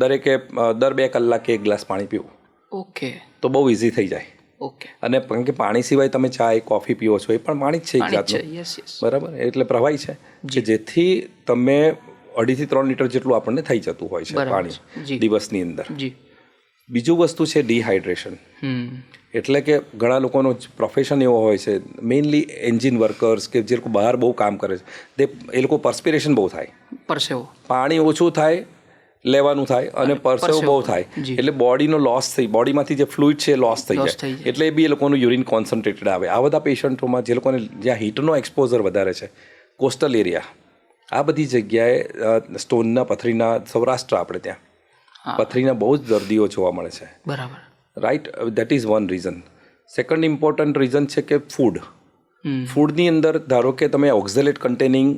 દરેકે દર 2 કલાકે 1 ગ્લાસ પાણી પીવું. ઓકે. તો બહુ ઇઝી થઈ જાય. ઓકે. અને કારણ કે પાણી સિવાય તમે ચાય કોફી પીવો છો એ પણ પાણી જ છે એક જાતનું. Yes yes. બરાબર, એટલે પ્રવાહી છે કે જેથી તમે 2.5 થી 3 લીટર જેટલું આપણને થઈ જતું હોય છે પાણી દિવસની અંદર. બીજું વસ્તુ છે ડિહાઇડ્રેશન. એટલે કે ઘણા લોકોનો પ્રોફેશન એવો હોય છે, મેઇનલી એન્જિન વર્કર્સ કે જે લોકો બહાર બહુ કામ કરે છે, એ લોકો પરસ્પિરેશન બહુ થાય, પરસેવો, પાણી ઓછું થાય લેવાનું થાય અને પરસેવો બહુ થાય, એટલે બોડીનો લોસ થઈ, બોડીમાંથી જે ફ્લુઇડ છે એ લોસ થઈ જાય, એટલે એ બી એ લોકોનું યુરિન કોન્સન્ટ્રેટેડ આવે. આ બધા પેશન્ટોમાં જે લોકોને જ્યાં હીટનો એક્સપોઝર વધારે છે, કોસ્ટલ એરિયા, આ બધી જગ્યાએ સ્ટોનના પથરીના, સૌરાષ્ટ્ર આપણે ત્યાં પથરીના બહુ જ દર્દીઓ જોવા મળે છે. બરાબર, right. That is one reason. Second important reason છે કે ફૂડની અંદર ધારો કે તમે ઓક્ઝેલેટ કન્ટેનિંગ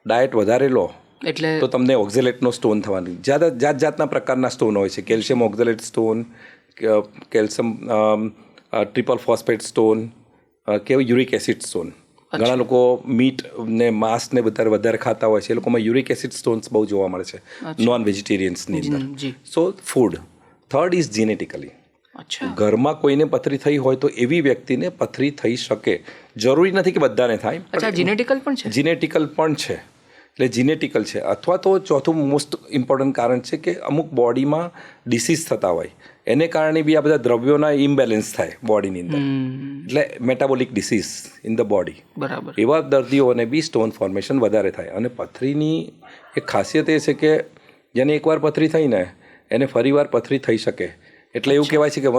ડાયટ વધારે લો એટલે તો તમને ઓક્ઝેલેટનો સ્ટોન થવાની જાતના પ્રકારના સ્ટોન હોય છે. Calcium oxalate stone, calcium triple phosphate stone, કે યુરિક એસિડ સ્ટોન. ઘણા લોકો મીટ ને માંસ ને વધારે ખાતા હોય છે, એ લોકોમાં યુરિક એસિડ સ્ટોન્સ બહુ જોવા મળે છે નોન વેજીટેરિયન્સની અંદર. સો ફૂડ. Third is genetically. ઘરમાં કોઈને પથરી થઈ હોય તો એવી વ્યક્તિને પથરી થઈ શકે. જરૂરી નથી કે બધાને થાય. જીનેટિકલ પણ છે. જીનેટિકલ પણ છે, એટલે જીનેટિકલ છે. અથવા તો ચોથું મોસ્ટ ઇમ્પોર્ટન્ટ કારણ છે કે અમુક બોડીમાં ડિસીઝ થતા હોય, એને કારણે બી આ બધા દ્રવ્યોના ઇમ્બેલેન્સ થાય બોડીની અંદર, એટલે metabolic disease in the body. બરાબર. એવા દર્દીઓને બી સ્ટોન ફોર્મેશન વધારે થાય. અને પથરીની એક ખાસિયત એ છે કે જેને એકવાર પથરી થઈ ને એને ફરીવાર પથરી થઈ શકે. એટલે એવું કહેવાય છે કે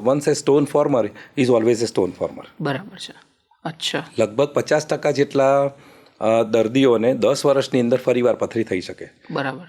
once A stone former is always A stone former. બરાબર છે. અચ્છા. લગભગ 50% જેટલા દર્દીઓને 10 વર્ષની અંદર ફરીવાર પથરી થઈ શકે. બરાબર.